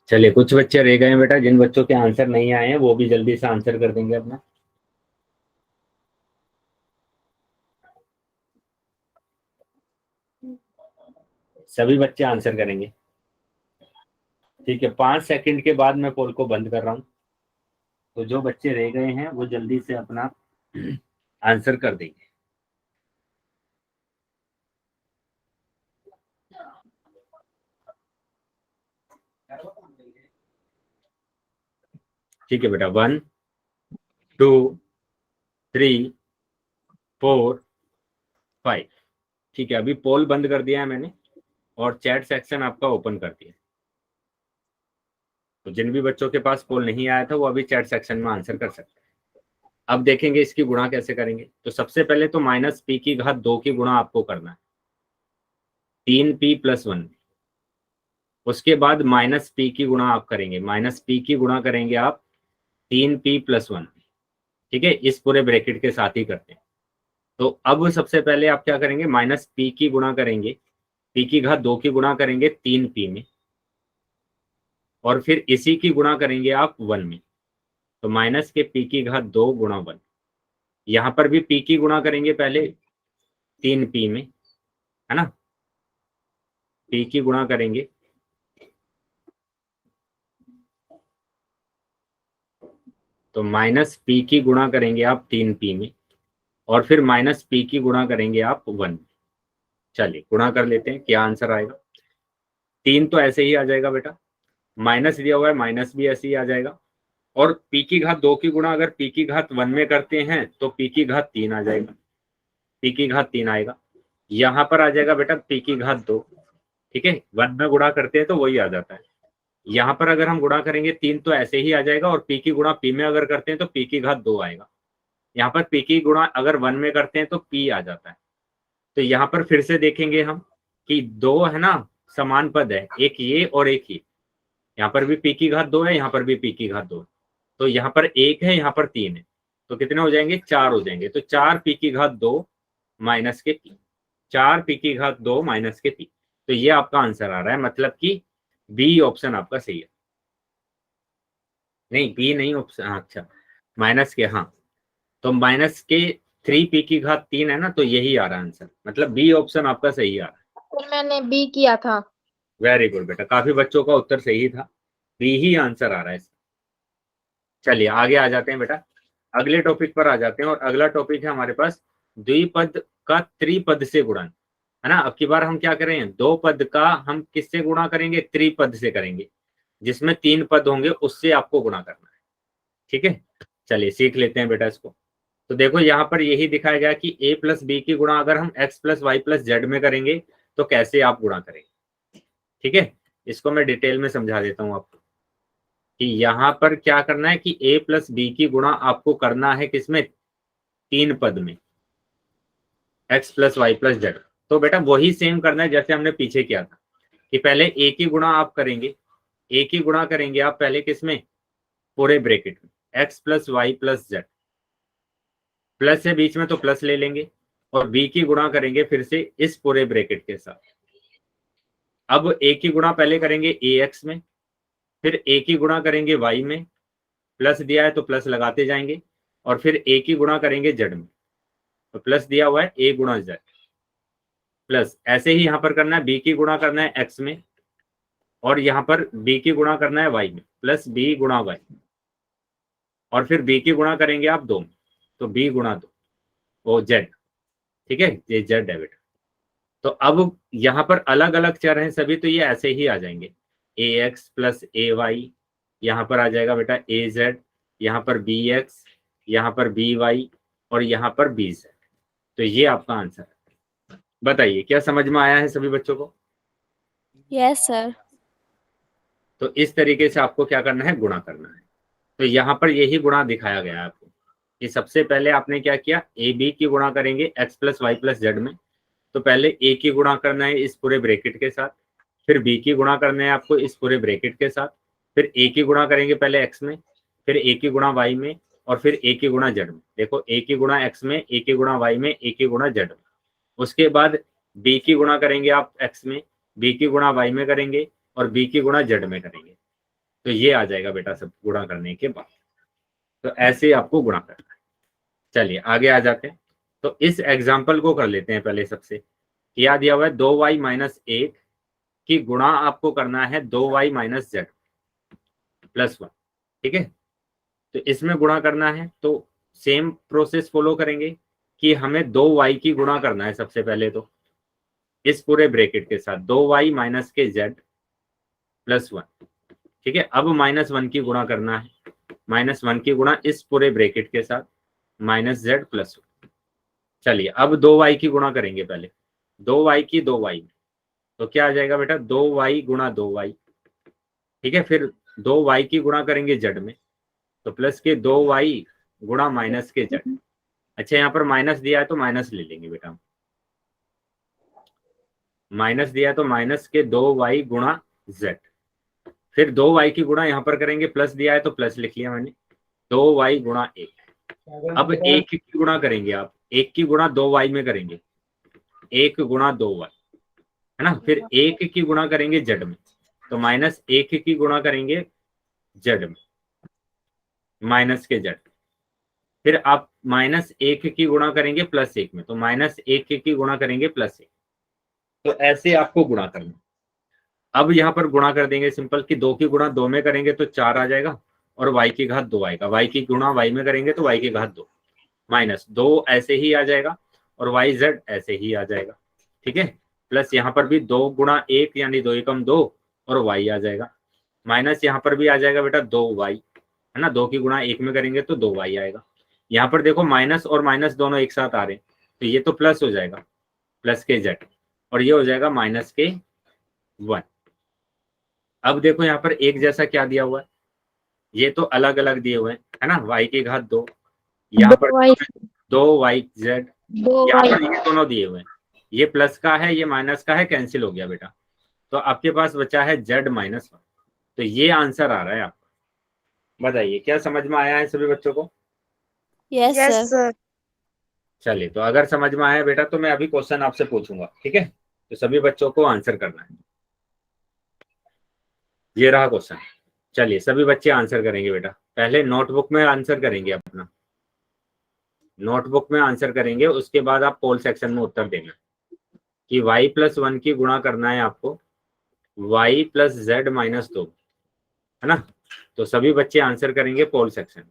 A: चलिए कुछ बच्चे रह गए हैं बेटा, जिन बच्चों के आंसर नहीं आए हैं वो भी जल्दी से आंसर कर देंगे अपना। सभी बच्चे आंसर करेंगे, ठीक है। 5 सेकंड के बाद मैं पोल को बंद कर रहा हूं, तो जो बच्चे रह गए हैं वो जल्दी से अपना आंसर कर देंगे। ठीक है बेटा, 1 2 3 4 5। ठीक है, अभी पोल बंद कर दिया है मैंने और चैट सेक्शन आपका ओपन कर दिया। तो जिन भी बच्चों के पास पोल नहीं आया था वो अभी चैट सेक्शन में आंसर कर सकते हैं। अब देखेंगे इसकी गुणा कैसे करेंगे। तो सबसे पहले तो -p⁻² की गुणा आपको करना है 3p + 1। उसके बाद -p की गुणा आप करेंगे, -p की गुणा करेंगे आप 3p + 1। ठीक है, इस पूरे ब्रैकेट के साथ ही करते हैं। तो अब सबसे पहले आप क्या करेंगे, -p की गुणा करेंगे, p⁻² की गुणा करेंगे 3p में, और फिर इसी की गुणा करेंगे आप 1 में। तो माइनस के p⁻² गुणा 1। यहां पर भी p की गुणा करेंगे पहले 3p में, है ना। p की गुणा करेंगे, तो -p की गुणा करेंगे आप 3p में, और फिर -p की गुणा करेंगे आप 1 में। चलिए गुणा कर लेते हैं, क्या आंसर आएगा। 3 तो ऐसे ही आ जाएगा बेटा, माइनस दिया हुआ है, माइनस भी ऐसे ही आ जाएगा। और p⁻² की गुणा अगर p⁻1 में करते हैं तो p⁻3 आ जाएगा, p⁻3 आएगा। यहां पर आ जाएगा बेटा p⁻2। ठीक है, 1 में गुणा करते हैं तो वही आ जाता है। यहाँ पर अगर हम गुणा करेंगे 3 तो ऐसे ही आ जाएगा, और p की गुणा p में अगर करते हैं तो p⁻2 आएगा। यहाँ पर p की गुणा अगर 1 में करते हैं तो p आ जाता है। तो यहाँ पर फिर से देखेंगे हम कि 2 है ना, समान पद है, एक ये और एक ये। यहाँ पर भी p⁻2 है, यहाँ पर भी p⁻2 है। तो यहाँ पर 1 है, यहाँ पर 3 है, तो कितने हो जाएंगे, 4 हो जाएंगे। तो 4p⁻2 माइनस के p, 4p⁻2 माइनस के p। तो ये आपका आंसर आ रहा है, मतलब कि बी ऑप्शन आपका सही है। नहीं, बी नहीं ऑप्शन, अच्छा माइनस के, हाँ। तो माइनस के 3p⁻3 है ना, तो यही आ रहा है आंसर, मतलब बी ऑप्शन आपका सही आ रहा है।
B: फिर मैंने बी किया था।
A: वेरी गुड बेटा, काफी बच्चों का उत्तर सही था, बी ही आंसर आ रहा है इसका। चलिए आगे आ जाते हैं बेटा, अगले टॉपिक पर आ जाते हैं। और अगला टॉपिक है हमारे पास द्विपद का त्रिपद से गुणन, है ना। अब की बार हम क्या करें, 2 पद का हम किससे गुणा करेंगे, त्रिपद से करेंगे, जिसमें 3 पद होंगे उससे आपको गुणा करना है। ठीक है, चलिए सीख लेते हैं बेटा इसको। तो देखो यहाँ पर यही दिखाया गया कि a + b की गुणा अगर हम x + y + z में करेंगे तो कैसे आप गुणा करेंगे। ठीक है, इसको मैं डिटेल में समझा देता हूँ आपको कि यहाँ पर क्या करना है कि a + b की गुणा आपको करना है किसमें, 3 पद में, x + y + z। तो बेटा वही सेम करना है जैसे हमने पीछे किया था कि पहले a की गुणा आप करेंगे, a की गुणा करेंगे आप पहले किसमें, पूरे ब्रैकेट में, x + y + z, प्लस है बीच में तो प्लस ले लेंगे, और b की गुणा करेंगे फिर से इस पूरे ब्रैकेट के साथ। अब a की गुणा पहले करेंगे ax में, फिर ए की गुणा करेंगे वाई में, प्लस दिया है तो प्लस लगाते जाएंगे, और फिर ए की गुणा करेंगे जेड में, तो प्लस दिया हुआ है ए गुणा जेड, प्लस ऐसे ही यहाँ पर करना है, बी की गुणा करना है एक्स में, और यहाँ पर बी की गुणा करना है वाई में, प्लस बी गुणा वाई, और फिर बी की गुणा करेंगे आप 2 में, तो बी गुणा 2 वो जेड। ठीक है, ये जेड है बेटा। तो अब यहाँ पर अलग अलग चर हैं सभी, तो ये ऐसे ही आ जाएंगे, ए एक्स प्लस ए वाई, यहाँ पर आ जाएगा बेटा ए जेड, यहाँ पर बी एक्स, यहाँ पर बी वाई, और यहाँ पर बी जेड। तो ये आपका आंसर है। बताइए क्या समझ में आया है सभी बच्चों को?
D: Yes, sir.
A: तो इस तरीके से आपको क्या करना है, गुणा करना है। तो यहाँ पर यही गुणा दिखाया गया है आपको कि सबसे पहले आपने क्या किया, ए बी की गुणा करेंगे X plus Y plus Z में, तो पहले ए की गुणा करना है इस पूरे ब्रैकेट के साथ, फिर बी की गुणा करना है आपको इस पूरे ब्रैकेट के साथ, फिर ए की गुणा करेंगे पहले एक्स में, फिर ए की गुणा वाई में, और फिर ए की गुणा जेड में। देखो ए की गुणा एक्स में, ए की गुणा वाई में, ए की गुणा जेड में। उसके बाद बी की गुणा करेंगे आप एक्स में, बी की गुणा वाई में करेंगे, और बी की गुणा जेड में करेंगे। तो ये आ जाएगा बेटा सब गुणा करने के बाद। तो ऐसे आपको गुणा करना है। चलिए आगे आ जाते हैं। तो इस एग्जाम्पल को कर लेते हैं पहले। सबसे क्या दिया हुआ है, 2y माइनस 1 की गुणा आपको करना है 2y माइनस जेड प्लस 1। ठीक है, तो इसमें गुणा करना है तो सेम प्रोसेस फॉलो करेंगे कि हमें 2y की गुणा करना है सबसे पहले, तो इस पूरे ब्रैकेट के साथ 2y माइनस के जेड प्लस 1। ठीक है, अब -1 की गुणा करना है, -1 की गुणा इस पूरे ब्रैकेट के साथ माइनस जेड प्लस 1। चलिए अब 2y की गुणा करेंगे पहले, 2y की 2y में, तो क्या आ जाएगा बेटा 2y गुणा 2y। ठीक है, फिर 2y की गुणा करेंगे जेड में, तो प्लस के 2y गुणा माइनस के जेड। अच्छा यहाँ पर माइनस दिया है तो माइनस ले लेंगे बेटा, माइनस दिया है तो माइनस के 2y गुणा जेड। फिर 2y की गुणा यहाँ पर करेंगे, प्लस दिया है तो प्लस लिख लिया मैंने, 2y गुणा 1। अब 1 की गुणा करेंगे आप, 1 की गुणा 2y में करेंगे, 1 गुणा 2y है ना। फिर 1 की गुणा करेंगे जेड में, तो -1 की गुणा करेंगे जेड में, माइनस के जेड। फिर आप -1 की गुणा करेंगे +1 में, तो -1 की गुणा करेंगे +1। तो ऐसे आपको गुणा करना। अब यहाँ पर गुणा कर देंगे सिंपल कि 2 की गुणा 2 में करेंगे तो 4 आ जाएगा, और y की घात 2 आएगा। y की गुणा y में करेंगे तो y की घात 2 -2 ऐसे ही आ जाएगा, और yz ऐसे ही आ जाएगा। ठीक है, प्लस यहाँ पर भी 2 गुणा 1 यानी 2 एकम 2, और y आ जाएगा। माइनस यहाँ पर भी आ जाएगा बेटा 2y है ना, 2 की गुणा 1 में करेंगे तो 2y आएगा। यहाँ पर देखो माइनस और माइनस दोनों एक साथ आ रहे हैं, तो ये तो प्लस हो जाएगा, प्लस के जेड, और ये हो जाएगा माइनस के 1। अब देखो यहाँ पर एक जैसा क्या दिया हुआ है, ये तो अलग अलग दिए हुए हैं है ना, y की घात 2, यहाँ पर 2yz, यहाँ पर ये दोनों दिए हुए हैं, ये प्लस का है ये माइनस का है, कैंसिल हो गया बेटा। तो आपके पास बचा है z -1। तो ये आंसर आ रहा है आपका। बताइए क्या समझ में आया है सभी बच्चों को?
D: Yes, sir.
A: चलिए, तो अगर समझ में आया बेटा तो मैं अभी क्वेश्चन आपसे पूछूंगा। ठीक है, तो सभी बच्चों को आंसर करना है। ये रहा क्वेश्चन। चलिए सभी बच्चे आंसर करेंगे बेटा। पहले नोटबुक में आंसर करेंगे, अपना नोटबुक में आंसर करेंगे, उसके बाद आप पोल सेक्शन में उत्तर देंगे कि y+1 की गुणा करना है आपको y प्लस जेड -2 है ना। तो सभी बच्चे आंसर करेंगे पोल सेक्शन।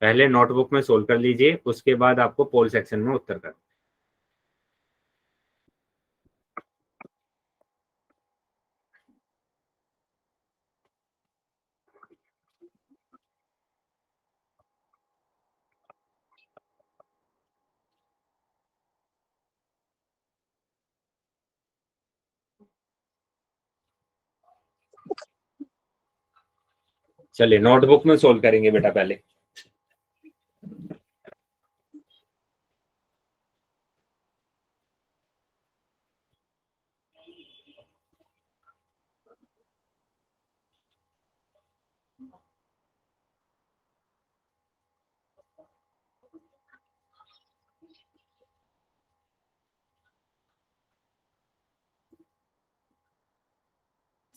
A: पहले नोटबुक में सोल्व कर लीजिए, उसके बाद आपको पोल सेक्शन में उत्तर करना। चलिए नोटबुक में सोल्व करेंगे बेटा पहले।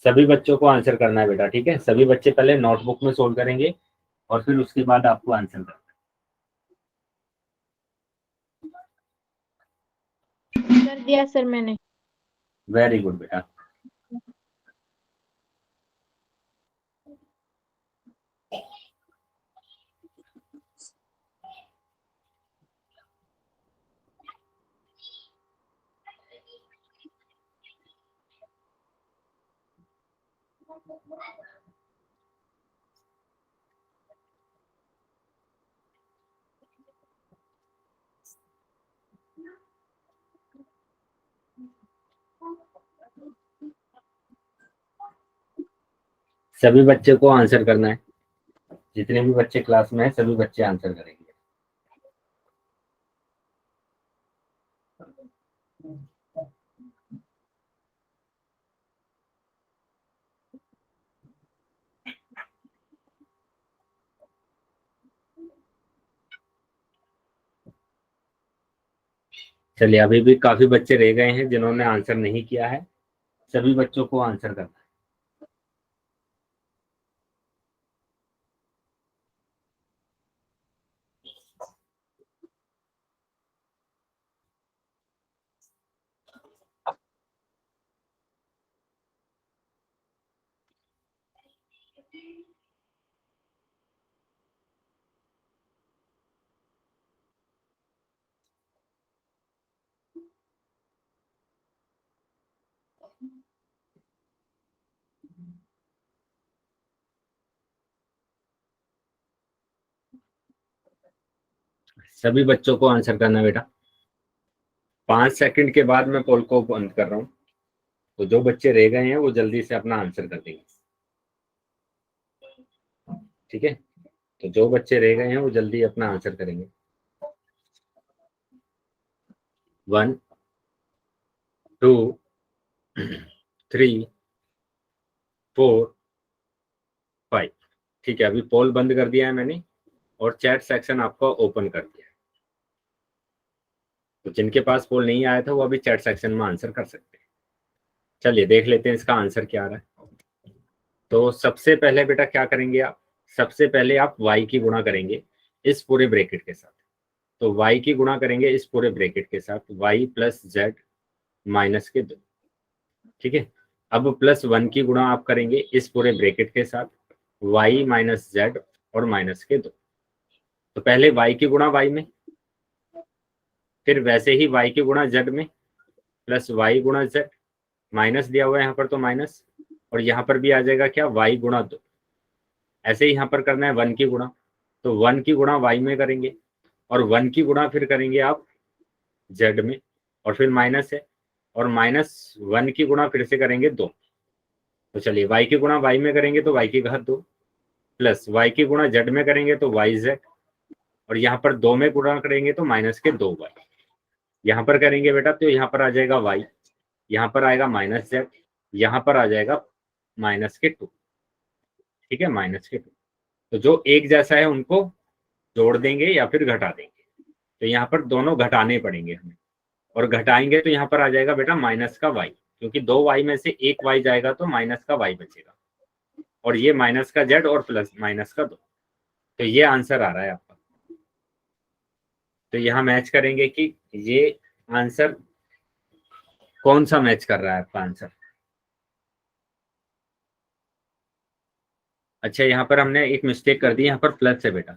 A: सभी बच्चों को आंसर करना है बेटा, ठीक है। सभी बच्चे पहले नोटबुक में सोल्व करेंगे और फिर उसके बाद आपको आंसर करना
B: कर दिया सर मैंने।
A: है। वेरी गुड बेटा। सभी बच्चे को आंसर करना है, जितने भी बच्चे क्लास में हैं सभी बच्चे आंसर करेंगे। चलिए, अभी भी काफी बच्चे रह गए हैं जिन्होंने आंसर नहीं किया है, सभी बच्चों को आंसर करना है। सभी बच्चों को आंसर करना है बेटा। 5 सेकंड के बाद मैं पोल को बंद कर रहा हूँ, तो जो बच्चे रह गए हैं वो जल्दी से अपना आंसर कर देंगे, ठीक है। तो जो बच्चे रह गए हैं वो जल्दी अपना आंसर करेंगे। 1 2 3 4 5। ठीक है, अभी पोल बंद कर दिया है मैंने और चैट सेक्शन आपका ओपन कर दिया है। तो जिनके पास पोल नहीं आया था वो अभी चैट सेक्शन में आंसर कर सकते हैं। चलिए देख लेते हैं इसका आंसर क्या आ रहा है। तो सबसे पहले बेटा क्या करेंगे आप, सबसे पहले आप y की गुणा करेंगे इस पूरे ब्रैकेट के साथ। तो y की गुणा करेंगे इस पूरे ब्रैकेट के साथ, y प्लस जेड माइनस के 2, ठीक है। अब प्लस 1 की गुणा आप करेंगे इस पूरे ब्रैकेट के साथ, y माइनस जेड और माइनस के 2। तो पहले y की गुणा y में, फिर वैसे ही y की गुणा z में, प्लस y गुणा z, माइनस दिया हुआ है यहाँ पर तो माइनस, और यहाँ पर भी आ जाएगा क्या, y गुणा 2। ऐसे ही यहाँ पर करना है 1 की गुणा, तो 1 की गुणा y में करेंगे और 1 की गुणा फिर करेंगे आप z में, और फिर माइनस है, और माइनस 1 की गुणा फिर से करेंगे 2। तो चलिए y की गुणा y में करेंगे तो y की घात 2, प्लस y की गुणा z में करेंगे तो yz, और यहाँ पर 2 में गुणा करेंगे तो माइनस के 2y। यहाँ पर करेंगे बेटा तो यहाँ पर आ जाएगा y, यहाँ पर आएगा माइनस z, यहाँ पर आ जाएगा माइनस के 2, ठीक है, माइनस के 2। तो जो एक जैसा है उनको जोड़ देंगे या फिर घटा देंगे, तो यहाँ पर दोनों घटाने पड़ेंगे हमें, और घटाएंगे तो यहाँ पर आ जाएगा बेटा माइनस का y, क्योंकि 2y में से एक y जाएगा तो माइनस का y बचेगा, और ये माइनस का z और प्लस माइनस का 2। तो ये आंसर आ रहा है आपका। तो यहाँ मैच करेंगे कि ये आंसर कौन सा मैच कर रहा है आपका आंसर। अच्छा, यहाँ पर हमने एक मिस्टेक कर दी, यहाँ पर प्लस है बेटा,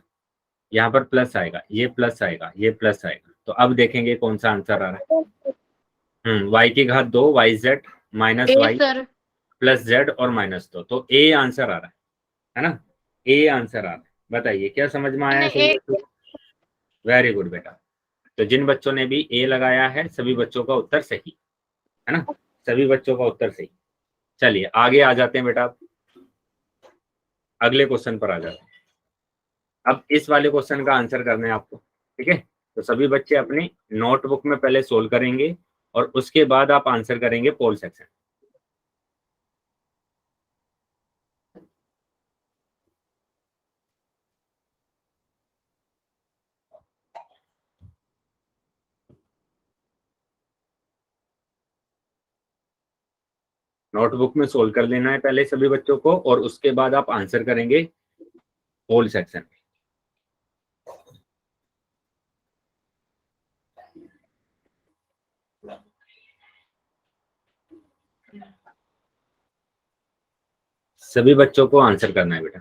A: यहाँ पर प्लस आएगा, ये प्लस आएगा, ये प्लस आएगा। तो अब देखेंगे कौन सा आंसर आ रहा है। y की घात 2 yz minus y
B: sir
A: plus z और माइनस 2। तो ए आंसर आ रहा है ना, ए आंसर आ रहा है। बताइए क्या समझ में आया है सभी बच्चों को? वेरी गुड बेटा। तो जिन बच्चों ने भी ए लगाया है सभी बच्चों का उत्तर सही है ना, सभी बच्चों का उत्तर सही। चलिए आगे आ जाते हैं बेटा, अगले क्वेश्चन पर आ जाते हैं। अब इस वाले क्वेश्चन का आंसर करना है आपको, ठीक है। तो सभी बच्चे अपनी नोटबुक में पहले सोल्व करेंगे और उसके बाद आप आंसर करेंगे पोल सेक्शन। नोटबुक में सोल्व कर लेना है पहले सभी बच्चों को, और उसके बाद आप आंसर करेंगे होल सेक्शन। सभी बच्चों को आंसर करना है बेटा।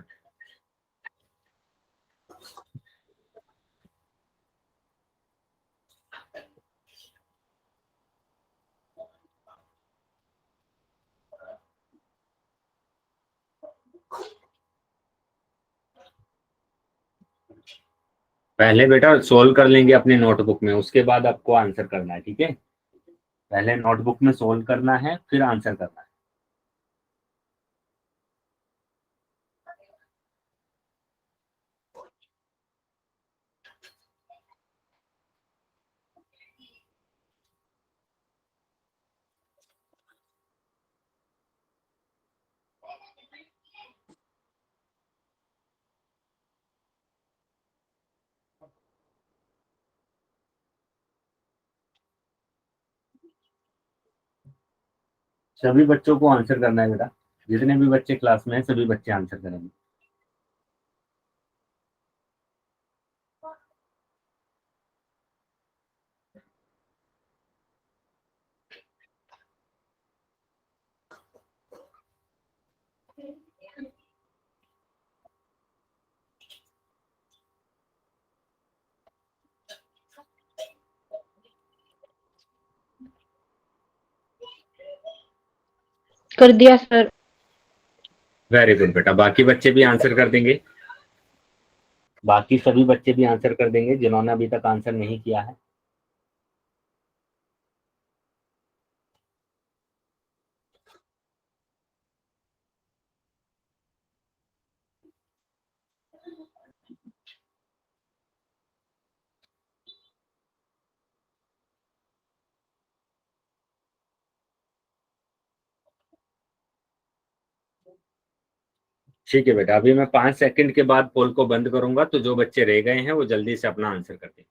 A: पहले बेटा सोल्व कर लेंगे अपने नोटबुक में, उसके बाद आपको आंसर करना है, ठीक है। पहले नोटबुक में सोल्व करना है, फिर आंसर करना है। सभी बच्चों को आंसर करना है बेटा, जितने भी बच्चे क्लास में हैं सभी बच्चे आंसर करेंगे।
B: कर दिया सर।
A: वेरी गुड बेटा, बाकी बच्चे भी आंसर कर देंगे, बाकी सभी बच्चे भी आंसर कर देंगे जिन्होंने अभी तक आंसर नहीं किया है। ठीक है बेटा, अभी मैं 5 सेकंड के बाद पोल को बंद करूंगा, तो जो बच्चे रह गए हैं वो जल्दी से अपना आंसर कर दें।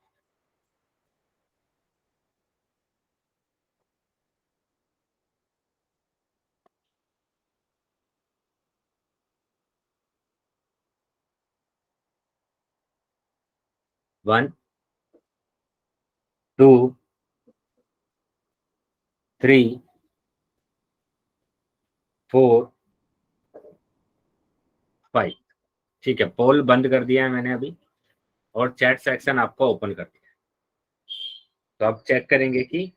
A: वन, 2, 3, 4, 5। ठीक है, पोल बंद कर दिया है मैंने अभी, और चैट सेक्शन आपका ओपन कर दिया है। तो अब चेक करेंगे कि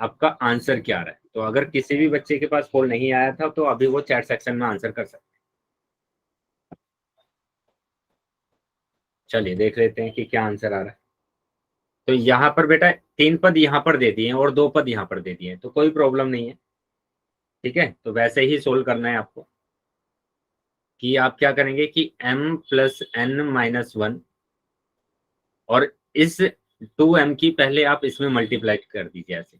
A: आपका आंसर क्या आ रहा है। तो अगर किसी भी बच्चे के पास पोल नहीं आया था तो अभी वो चैट सेक्शन में आंसर कर सकते हैं। चलिए देख लेते हैं कि क्या आंसर आ रहा है। तो यहाँ पर बेटा 3 पद यहाँ पर दे दिए और 2 पद यहाँ पर दे दिए, तो कोई प्रॉब्लम नहीं है, ठीक है। तो वैसे ही सोल्व करना है आपको, कि आप क्या करेंगे कि m+n-1, और इस 2m की पहले आप इसमें मल्टीप्लाई कर दीजिए ऐसे,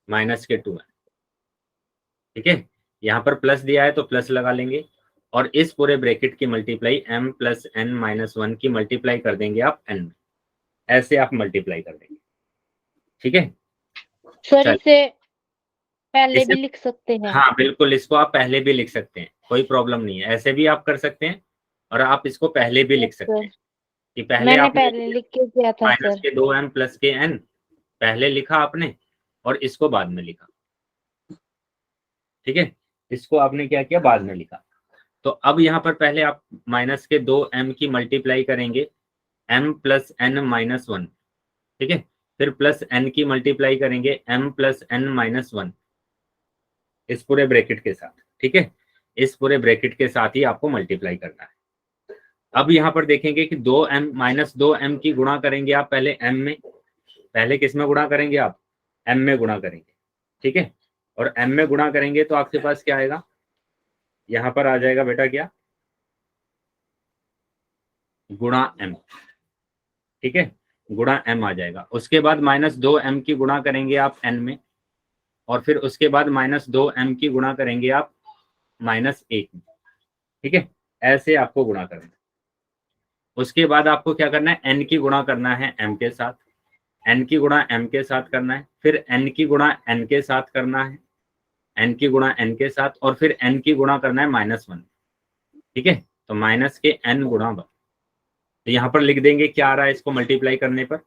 A: माइनस के 2m, ठीक है। यहाँ पर प्लस दिया है तो प्लस लगा लेंगे, और इस पूरे ब्रैकेट की मल्टीप्लाई m+n-1 की मल्टीप्लाई कर देंगे आप n में, ऐसे आप मल्टीप्लाई कर देंगे, ठीक है।
B: सर
A: चल,
B: इसे पहले
A: इसे
B: भी लिख सकते हैं।
A: हाँ बिल्कुल, इसको आप पहले भी लिख सकते हैं, कोई प्रॉब्लम नहीं है, ऐसे भी आप कर सकते हैं, और आप इसको पहले भी लिख सकते
B: सर
A: हैं कि पहले
B: मैंने
A: आपने
B: पहले लिख के किया था
A: माइनस
B: सर।
A: के 2m प्लस के n पहले लिखा आपने, और इसको बाद में लिखा, ठीक है। इसको आपने क्या किया, बाद में लिखा। तो अब यहाँ पर पहले आप माइनस के 2m की मल्टीप्लाई करेंगे m+n-1, ठीक है। फिर प्लस n की मल्टीप्लाई करेंगे m+n-1, इस पूरे ब्रैकेट के साथ, ठीक है। इस पूरे ब्रैकेट के साथ ही आपको मल्टीप्लाई करना है। अब यहाँ पर देखेंगे कि 2m की गुणा करेंगे आप पहले m में, पहले किस में गुणा करेंगे आप, m में गुणा करेंगे, ठीक है। और m में गुणा करेंगे तो आपके पास क्या आएगा, यहाँ पर आ जाएगा बेटा क्या, गुणा m, ठीक है, गुणा m आ जाएगा। उसके बाद -2m की गुणा करेंगे आप n में, और फिर उसके बाद -2m की गुणा करेंगे आप -1 में, ठीक है। ऐसे आपको गुणा करना है। उसके बाद आपको क्या करना है, n की गुणा करना है m के साथ, n की गुणा m के साथ करना है, फिर n की गुणा n के साथ करना है, n की गुणा n के साथ, और फिर n की गुणा करना है -1, ठीक है। तो माइनस के n गुणा 1, तो यहाँ पर लिख देंगे क्या आ रहा है, इसको मल्टीप्लाई करने पर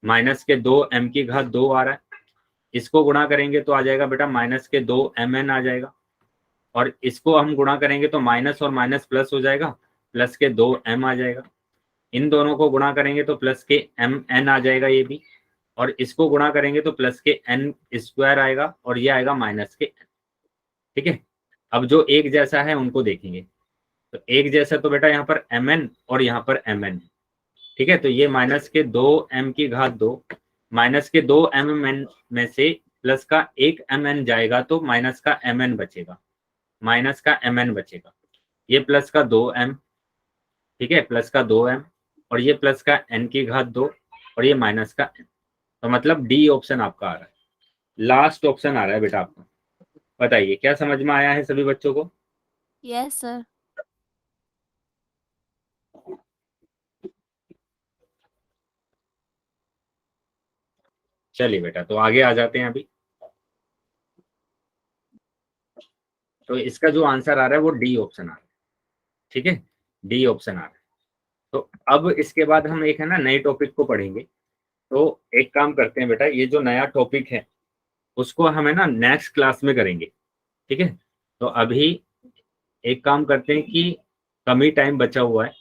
A: माइनस के 2m की घात 2 आ रहा है, इसको गुणा करेंगे तो आ जाएगा बेटा माइनस के 2mn आ जाएगा, और इसको हम गुणा करेंगे तो माइनस और माइनस प्लस हो जाएगा, प्लस के 2m आ जाएगा, इन दोनों को गुणा करेंगे तो प्लस के mn आ जाएगा ये भी, और इसको गुणा करेंगे तो प्लस के n स्क्वायर आएगा, और ये आएगा माइनस के n, ठीक है। अब जो एक जैसा है उनको देखेंगे, तो एक जैसा तो बेटा यहाँ पर mn और यहाँ पर mn, ठीक है। तो ये माइनस के 2m की घात 2, माइनस के 2mn में से प्लस का 1mn जाएगा तो माइनस का mn बचेगा, माइनस का mn बचेगा, ये प्लस का 2m, ठीक है, प्लस का 2m, और ये प्लस का n की घात 2, और ये माइनस का n। तो मतलब डी ऑप्शन आपका आ रहा है, लास्ट ऑप्शन आ रहा है बेटा आपका। बताइए क्या समझ में आया है सभी बच्चों को?
D: Yes, sir.
A: चलिए बेटा, तो आगे आ जाते हैं अभी। तो इसका जो आंसर आ रहा है वो डी ऑप्शन आ रहा है, ठीक है, डी ऑप्शन आ रहा है। तो अब इसके बाद हम एक है ना नए टॉपिक को पढ़ेंगे। तो एक काम करते हैं बेटा, ये जो नया टॉपिक है उसको हम है ना नेक्स्ट क्लास में करेंगे, ठीक है। तो अभी एक काम करते हैं कि कम ही टाइम बचा हुआ है,